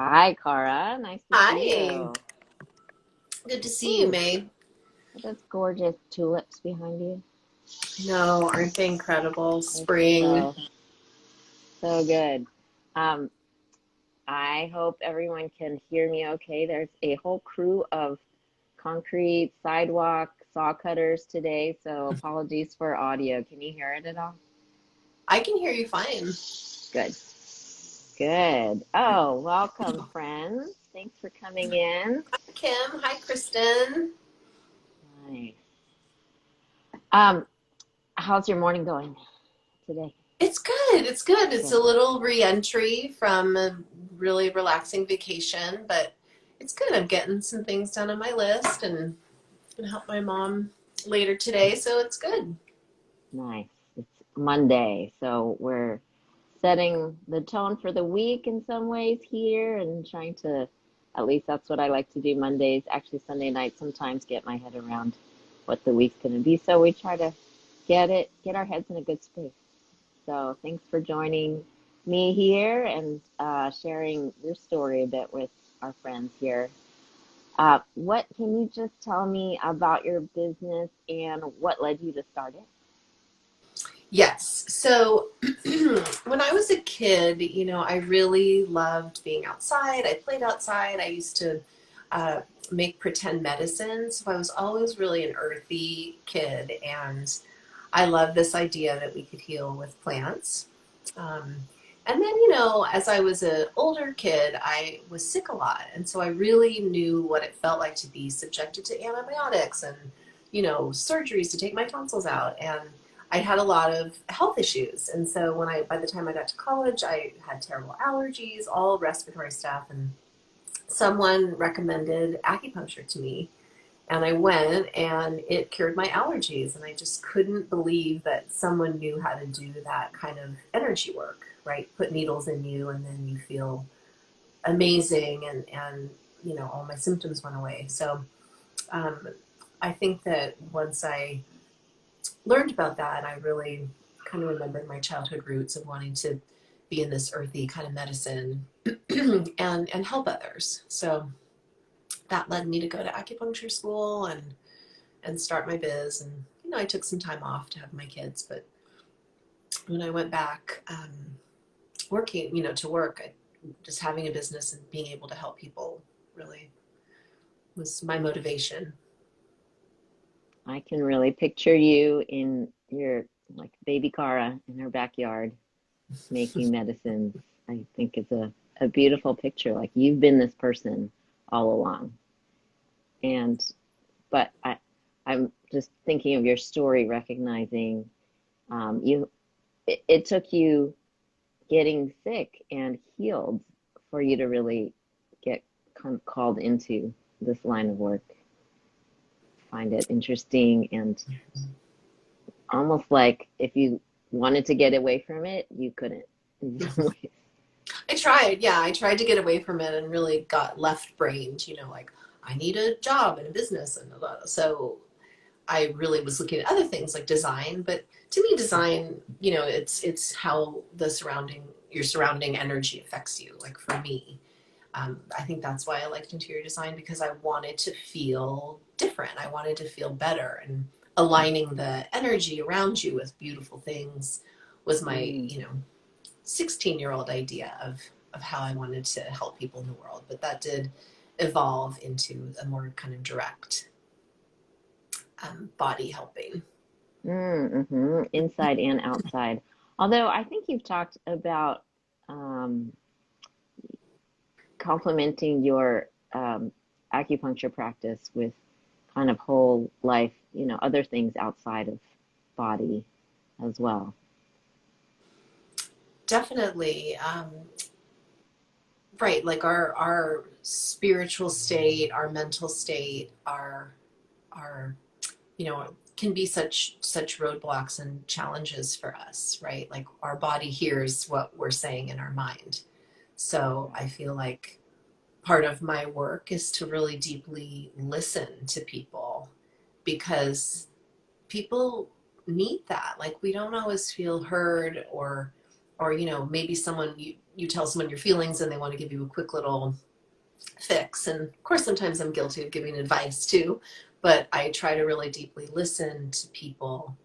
Hi, Cara. Nice to see Hi, you. good to see you, Ooh, May. those gorgeous tulips behind you. No, aren't they incredible? They're Spring. so good. Um, I hope everyone can hear me okay. There's a whole crew of concrete sidewalk saw cutters today, so apologies for audio. Can you hear it at all? I can hear you fine. Good, good. Oh, welcome, friends. Thanks for coming in. Hi, Kim. Hi, Kristen. Nice. Um, how's your morning going today? It's good. It's good. It's a Good. little re-entry from a really relaxing vacation, but it's good. I'm getting some things done on my list and gonna help my mom later today, so it's good. Nice. It's Monday, so we're setting the tone for the week in some ways here and trying to, at least that's what I like to do Mondays, actually Sunday night sometimes get my head around what the week's going to be. So we try to get our heads in a good space. So thanks for joining me here and sharing your story a bit with our friends here. What can you just tell me about your business and what led you to start it? Yes. So when I was a kid, I really loved being outside. I played outside. I used to uh, make pretend medicine. So I was always really an earthy kid. And I love this idea that we could heal with plants. Um, and then, as I was an older kid, I was sick a lot. And so I really knew what it felt like to be subjected to antibiotics and, surgeries to take my tonsils out. And I had a lot of health issues. And so by the time I got to college, I had terrible allergies, all respiratory stuff. And someone recommended acupuncture to me. And I went and it cured my allergies. And I just couldn't believe that someone knew how to do that kind of energy work, right? Put needles in you and then you feel amazing. And all my symptoms went away. So um, I think that once I learned about that, I really kind of remembered my childhood roots of wanting to be in this earthy kind of medicine and help others. So that led me to go to acupuncture school and start my biz. And I took some time off to have my kids, but when I went back working, to work, just having a business and being able to help people really was my motivation. I can really picture you in your like baby Cara in her backyard making medicines. I think it's a beautiful picture. Like you've been this person all along. And but I'm just thinking of your story, recognizing you it took you getting sick and healed for you to really get kind of called into this line of work. Find it interesting and almost like if you wanted to get away from it, you couldn't in some ways. I tried, yeah, I tried to get away from it and really got left brained, like I need a job and a business and so I really was looking at other things like design, but to me design, it's how your surrounding energy affects you. Like for me, I think that's why I liked interior design because I wanted to feel different. I wanted to feel better and aligning the energy around you with beautiful things was my, Mm. 16-year-old idea of how I wanted to help people in the world. But that did evolve into a more kind of direct body helping. Mm-hmm. Inside and outside. Although I think you've talked about um, complementing your acupuncture practice with kind of whole life, other things outside of body as well. Definitely. Right. Like our spiritual state, our mental state, our can be such roadblocks and challenges for us, right? Like our body hears what we're saying in our mind. So I feel like part of my work is to really deeply listen to people because people need that. Like we don't always feel heard or or, maybe you tell someone your feelings and they want to give you a quick little fix. And of course, sometimes I'm guilty of giving advice too, but I try to really deeply listen to people,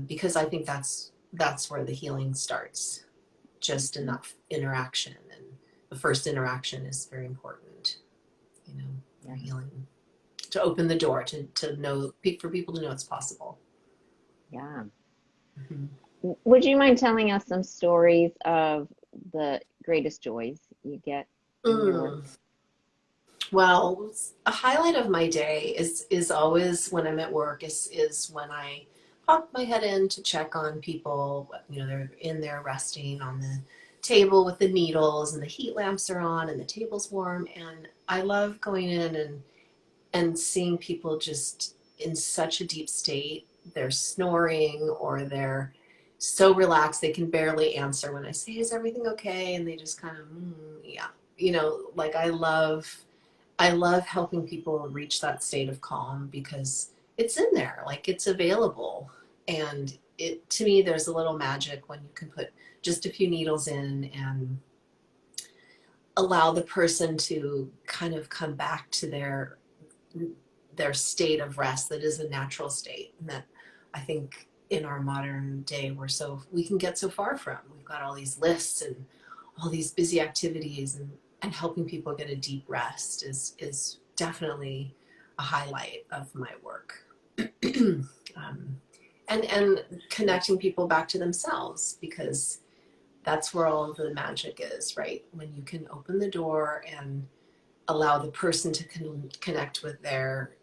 because I think that's where the healing starts, just in that interaction. And the first interaction is very important, for Yeah. healing, to open the door to know, for people to know it's possible. Yeah. Mm-hmm. Would you mind telling us some stories of the greatest joys you get in your work? Mm. Well, a highlight of my day is always when I'm at work, is when I pop my head in to check on people. They're in there resting on the table with the needles, and the heat lamps are on and the table's warm. And I love going in and seeing people just in such a deep state. They're snoring, or they're so relaxed they can barely answer when I say, "Is everything okay?" And they just kind of, yeah. Like I love helping people reach that state of calm, because it's in there, like it's available. And to me, there's a little magic when you can put just a few needles in and allow the person to kind of come back to their state of rest that is a natural state. And that, I think, in our modern day, we can get so far from. We've got all these lists and all these busy activities, and helping people get a deep rest is definitely a highlight of my work. And connecting people back to themselves, because that's where all of the magic is, right? When you can open the door and allow the person to connect with their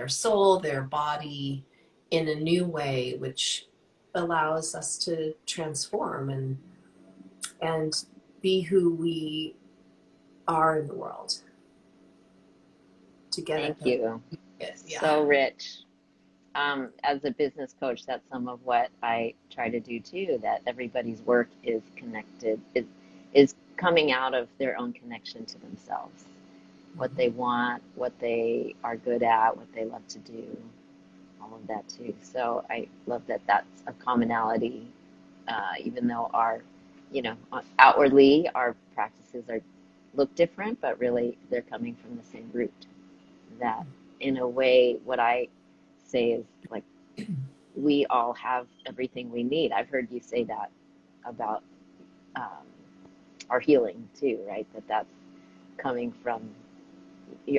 soul, their body, in a new way, which allows us to transform and be who we are in the world, to get Thank at the you. yeah. So rich. As a business coach, that's some of what I try to do too, that everybody's work is connected, is coming out of their own connection to themselves, what they want, what they are good at, what they love to do, all of that too. So I love that that's a commonality, even though outwardly our practices look different, but really they're coming from the same root. That, in a way, what I say is like we all have everything we need. I've heard you say that about um, our healing too, right? That's coming from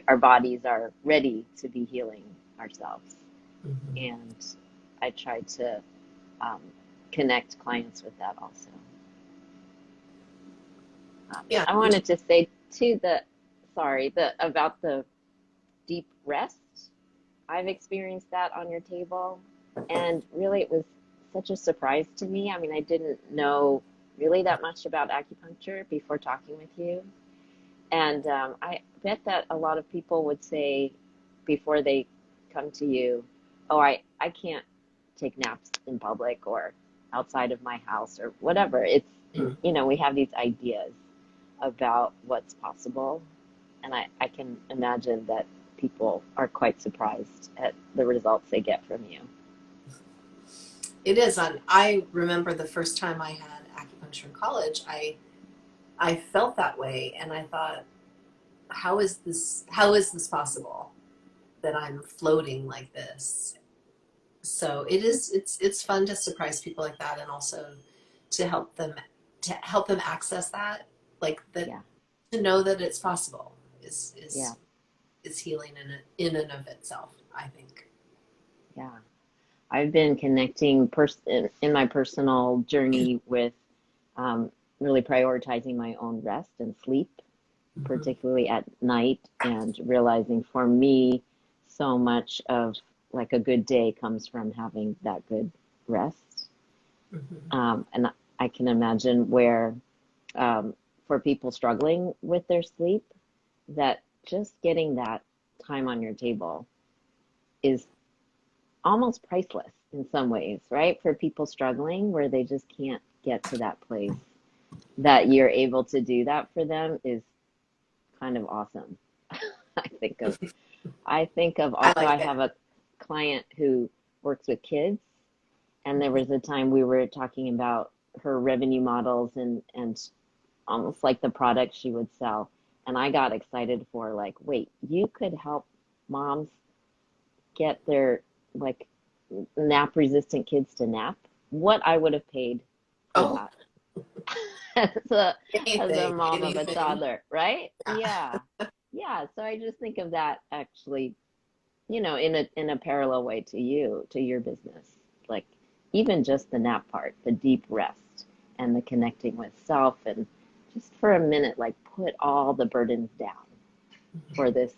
our bodies are ready to be healing ourselves. Mm-hmm. And I try to um, connect clients with that also. Yeah, I wanted to say too about the deep rest. I've experienced that on your table, and really it was such a surprise to me. I mean, I didn't know really that much about acupuncture before talking with you. And I bet that a lot of people would say before they come to you, oh, I can't take naps in public or outside of my house or whatever. We have these ideas about what's possible. And I can imagine that people are quite surprised at the results they get from you. it is. I remember the first time I had acupuncture in college, I felt that way, and I thought, how is this possible, that I'm floating like this? So it's fun to surprise people like that, and also to help them access that, like that, Yeah, to know that it's possible is yeah, is is healing in and of itself, I think. yeah. I've been connecting in my personal journey with really prioritizing my own rest and sleep, Mm-hmm. particularly at night, and realizing for me, so much of like a good day comes from having that good rest. Mm-hmm. And I can imagine where, um, for people struggling with their sleep, that just getting that time on your table is almost priceless in some ways, right? For people struggling where they just can't get to that place, that you're able to do that for them is kind of awesome. I think of I think of I also, like I it. have a client who works with kids, and there was a time we were talking about her revenue models and almost like the products she would sell. And I got excited for like, wait, you could help moms get their like nap resistant kids to nap. What I would have paid for Oh, that as a anything, mom of a anything. toddler, right? Yeah. Yeah. Yeah. So I just think of that actually, in a parallel way to you, to your business. Like even just the nap part, the deep rest and the connecting with self and just for a minute, like put all the burdens down for this,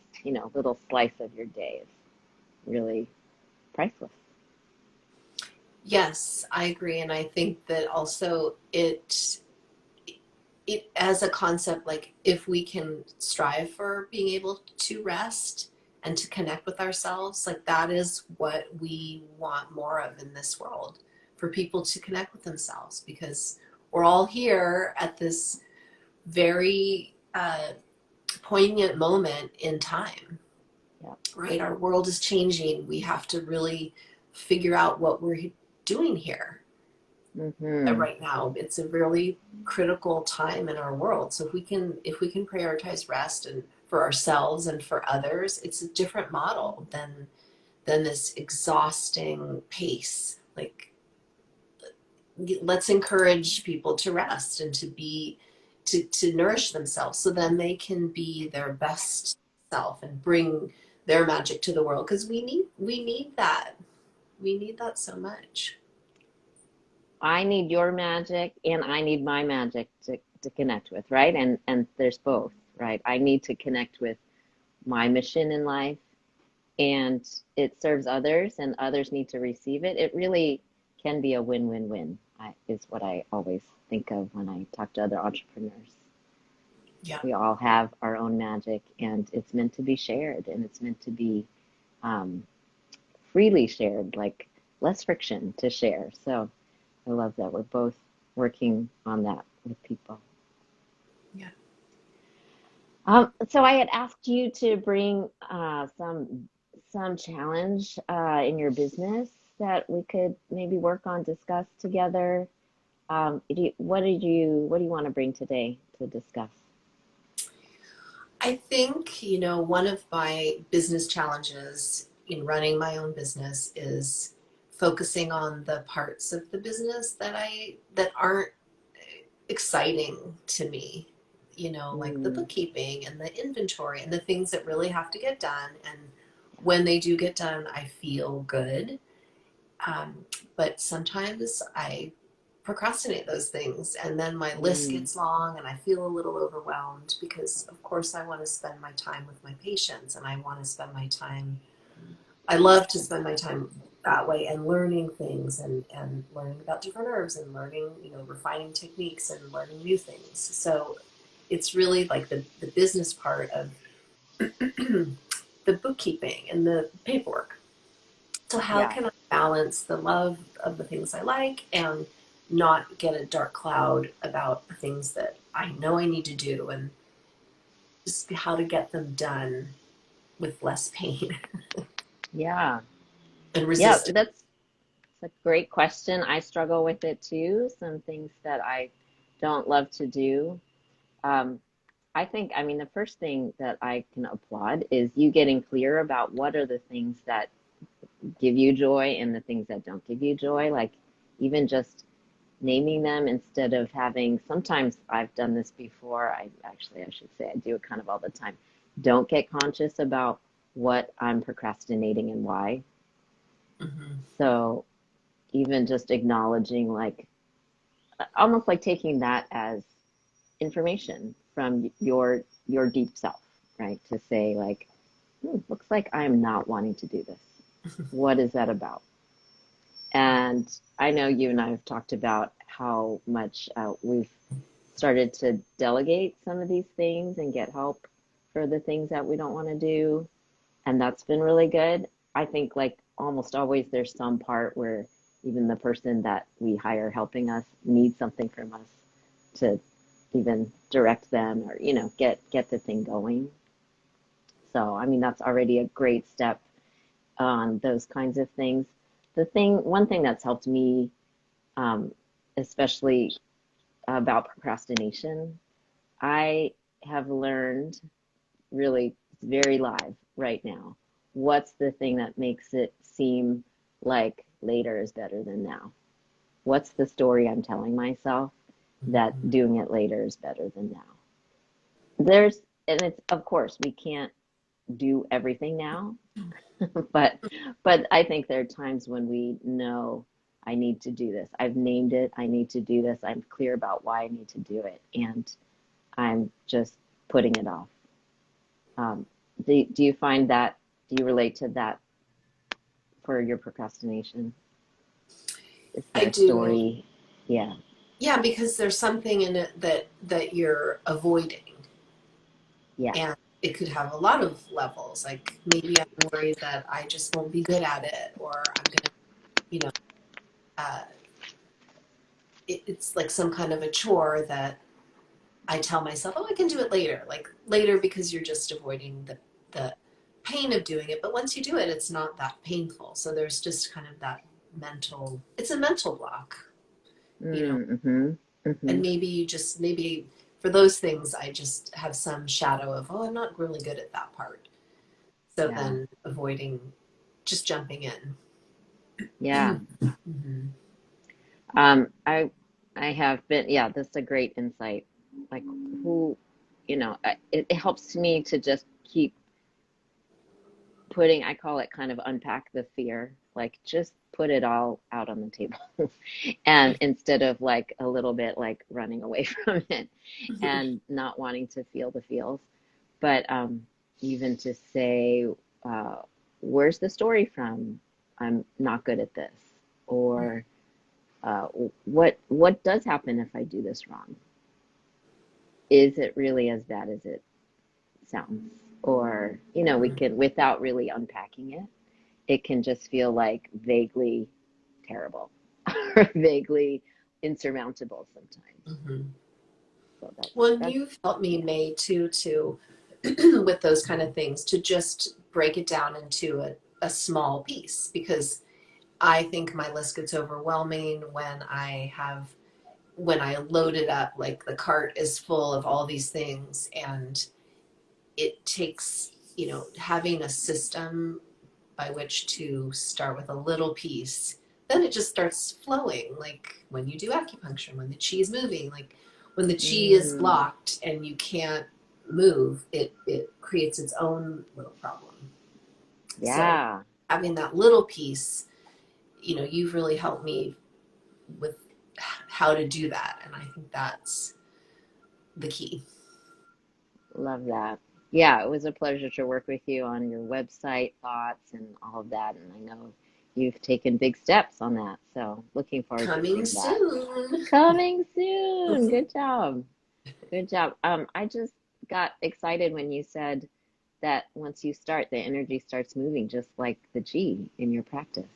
little slice of your day is really priceless. Yes, I agree. And I think that also it as a concept, like if we can strive for being able to rest and to connect with ourselves, like that is what we want more of in this world, for people to connect with themselves, because we're all here at this very poignant moment in time, Yeah. right? Our world is changing. We have to really figure out what we're doing here Mm-hmm. right now. It's a really critical time in our world. So if we can prioritize rest and for ourselves and for others, it's a different model than this exhausting pace. Like, let's encourage people to rest and to nourish themselves, so then they can be their best self and bring their magic to the world, because we need that so much. I need your magic and I need my magic to connect with, right? And there's both, right? I need to connect with my mission in life and it serves others and others need to receive it. It really can be a win-win-win, is what I always think of when I talk to other entrepreneurs. Yeah. We all have our own magic and it's meant to be shared and it's meant to be um, freely shared, like less friction to share. So I love that we're both working on that with people. Yeah. So I had asked you to bring some challenge in your business that we could maybe work on, discuss together. What do you want to bring today to discuss? I think, one of my business challenges in running my own business is focusing on the parts of the business that aren't exciting to me. Like the Mm, bookkeeping and the inventory and the things that really have to get done. And when they do get done, I feel good. Um, but sometimes I procrastinate those things, and then my list mm, gets long and I feel a little overwhelmed, because of course I want to spend my time with my patients, and I love to spend my time that way, and learning things, and learning about different herbs, and learning, refining techniques and learning new things. So it's really like the business part of the bookkeeping and the paperwork. So how yeah, can I balance the love of the things I like and not get a dark cloud about the things that I know I need to do, and just how to get them done with less pain yeah, and yeah. resistance? That's a great question. I struggle with it too. Some things that I don't love to do. Um, I mean, the first thing that I can applaud is you getting clear about what are the things that give you joy and the things that don't give you joy. Like even just naming them instead of having, sometimes I've done this before. I should say I do it kind of all the time. Don't get conscious about what I'm procrastinating and why. Mm-hmm. So even just acknowledging, like, almost like taking that as information from your deep self, right? To say like, looks like I'm not wanting to do this. What is that about? And I know you and I have talked about how much we've started to delegate some of these things and get help for the things that we don't want to do. And that's been really good. I think like almost always there's some part where even the person that we hire helping us needs something from us to even direct them or, get the thing going. So, I mean, that's already a great step on those kinds of things. One thing that's helped me, um, especially about procrastination, I have learned really very live right now. What's the thing that makes it seem like later is better than now? What's the story I'm telling myself that Mhm. doing it later is better than now? There's, and it's, of course, we can't do everything now, but I think there are times when we know I need to do this. I've named it. I need to do this. I'm clear about why I need to do it, and I'm just putting it off. Um, do you find that? Do you relate to that for your procrastination? Is I there a do. story? Yeah, Yeah, because there's something in it that you're avoiding, yeah. and it could have a lot of levels. Like maybe I'm worried that I just won't be good at it, or I'm gonna, you know, uh, it's like some kind of a chore that I tell myself, oh, I can do it later. Like later because you're just avoiding the pain of doing it. But once you do it, it's not that painful. So there's just kind of that mental. It's a mental block, you know. Mm-hmm. And Mm-hmm. maybe you just maybe for those things, I just have some shadow of, oh, I'm not really good at that part. So Yeah. then avoiding just jumping in. Yeah. Mhm. I have been, yeah, that's a great insight. Like who, it helps me to just keep putting, I call it kind of unpack the fear, like just put it all out on the table. And instead of like a little bit like running away from it and not wanting to feel the feels, but even to say, uh, where's the story from? I'm not good at this. Or uh, what does happen if I do this wrong? Is it really as bad as it sounds? Or, we can, without really unpacking it, it can just feel like vaguely terrible or vaguely insurmountable sometimes. Mhm. So Well, and that's, you've helped me, yeah. May, too, to with those kind of things, to just break it down into a small piece because I think my list gets overwhelming when I load it up, like the cart is full of all these things and it takes, having a system by which to start with a little piece, then it just starts flowing. Like when you do acupuncture, when the chi is moving, like when the chi is Mm, blocked and you can't move, it creates its own little problem. So yeah, having that little piece, you've really helped me with how to do that. And I think that's the key. love that. Yeah, it was a pleasure to work with you on your website thoughts and all of that. And I know you've taken big steps on that. So looking forward to Coming seeing that. soon. Coming soon. Good job. Good job. I just got excited when you said that once you start, the energy starts moving just like the G in your practice.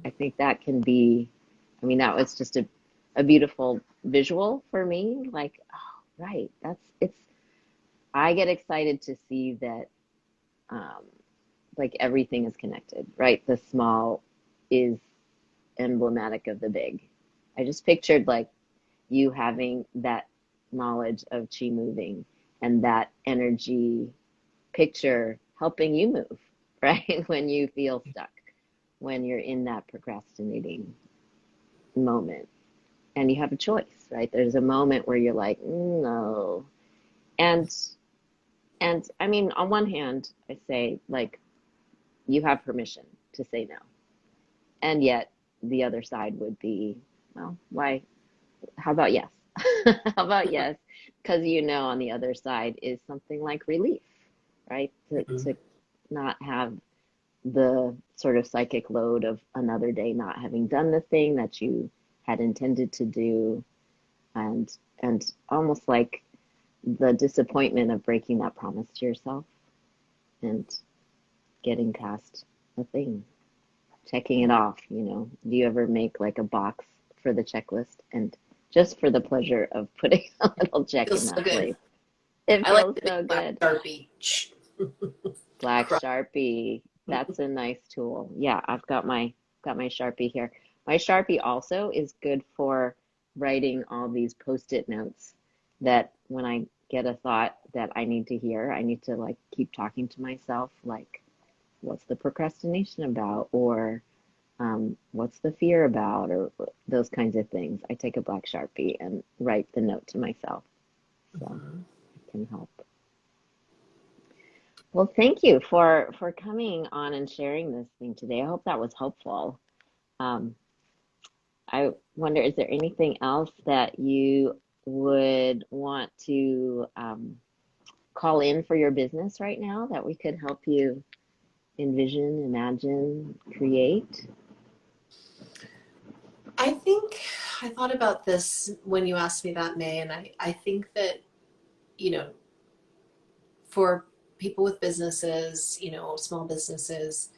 I think that can be, I mean, that was just a beautiful visual for me. Like, oh, right. I get excited to see that, um, like everything is connected, right? The small is emblematic of the big. I just pictured like you having that knowledge of chi moving and that energy picture helping you move, right? When you feel stuck, when you're in that procrastinating moment and you have a choice, right? There's a moment where you're like, no. And I mean, on one hand, I say like you have permission to say no. And yet the other side would be, well, why? How about yes? How about yes? Because on the other side is something like relief, right? To not have the sort of psychic load of another day not having done the thing that you had intended to do, and almost like the disappointment of breaking that promise to yourself and getting past the thing, checking it off. Do you ever make like a box for the checklist and just for the pleasure of putting a little check in Feels so that good. place? It I like feels the big so black good. Sharpie. Black Crush. Sharpie. That's a nice tool. Yeah, I've got my Sharpie here. My Sharpie also is good for writing all these post-it notes that when I get a thought that I need to hear, I need to like keep talking to myself, like, what's the procrastination about? Or what's the fear about? Or those kinds of things. I take a black Sharpie and write the note to myself. So Mhm. it can help. Well, thank you for coming on and sharing this thing today. I hope that was helpful. Um, I wonder, is there anything else that you would want to call in for your business right now that we could help you envision, imagine, create? I think I thought about this when you asked me that, May, and I think that, you know, for people with businesses, small businesses,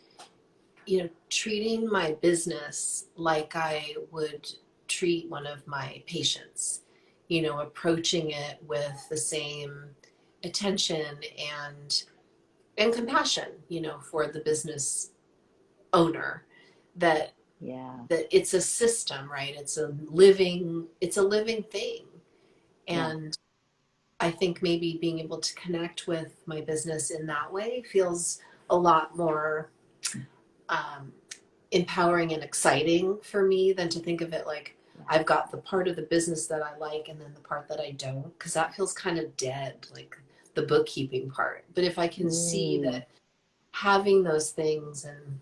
treating my business like I would treat one of my patients, approaching it with the same attention and compassion, for the business owner, that Yeah, it's a system, right? It's a living thing. yeah. And I think maybe being able to connect with my business in that way feels a lot more um, empowering and exciting for me than to think of it like I've got the part of the business that I like and then the part that I don't, because that feels kind of dead, like the bookkeeping part. But if I can see Mm, that having those things and,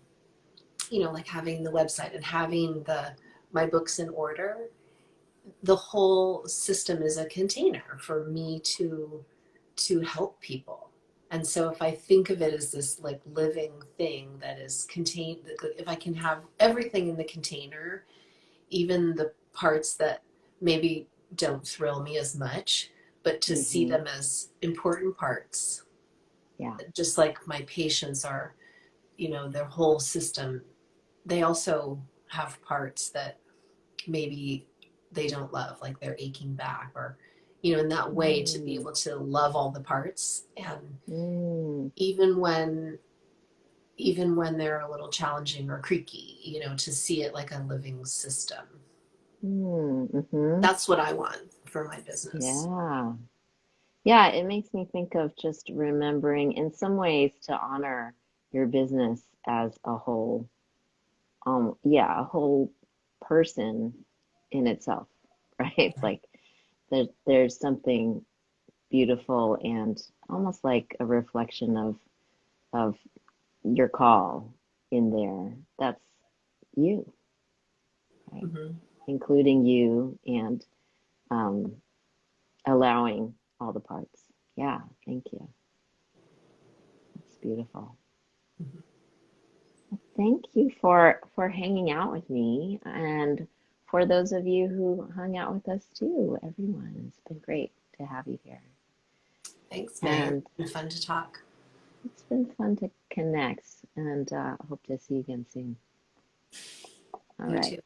like having the website and having my books in order, the whole system is a container for me to help people. And so if I think of it as this like living thing that is contained, if I can have everything in the container, even the parts that maybe don't thrill me as much, but to see hmm. them as important parts, Yeah. just like my patients are, their whole system, they also have parts that maybe they don't love, like they're aching back, or in that way, to be Mm, able to love all the parts. And mm, even when even when they're a little challenging or creaky, to see it like a living system. mm-hmm. That's what I want for my business. Yeah. Yeah, it makes me think of just remembering in some ways to honor your business as a whole. Yeah, a whole person in itself, right? Like there's something beautiful and almost like a reflection of your call in there. That's you, right? Mm-hmm. Including you and um, allowing all the parts. Yeah, thank you. That's beautiful. Mm-hmm. Thank you for hanging out with me and for those of you who hung out with us too, everyone. It's been great to have you here. Thanks, May. It's And been fun to talk. it's been fun to connect and hope to see you again soon. All You right. too.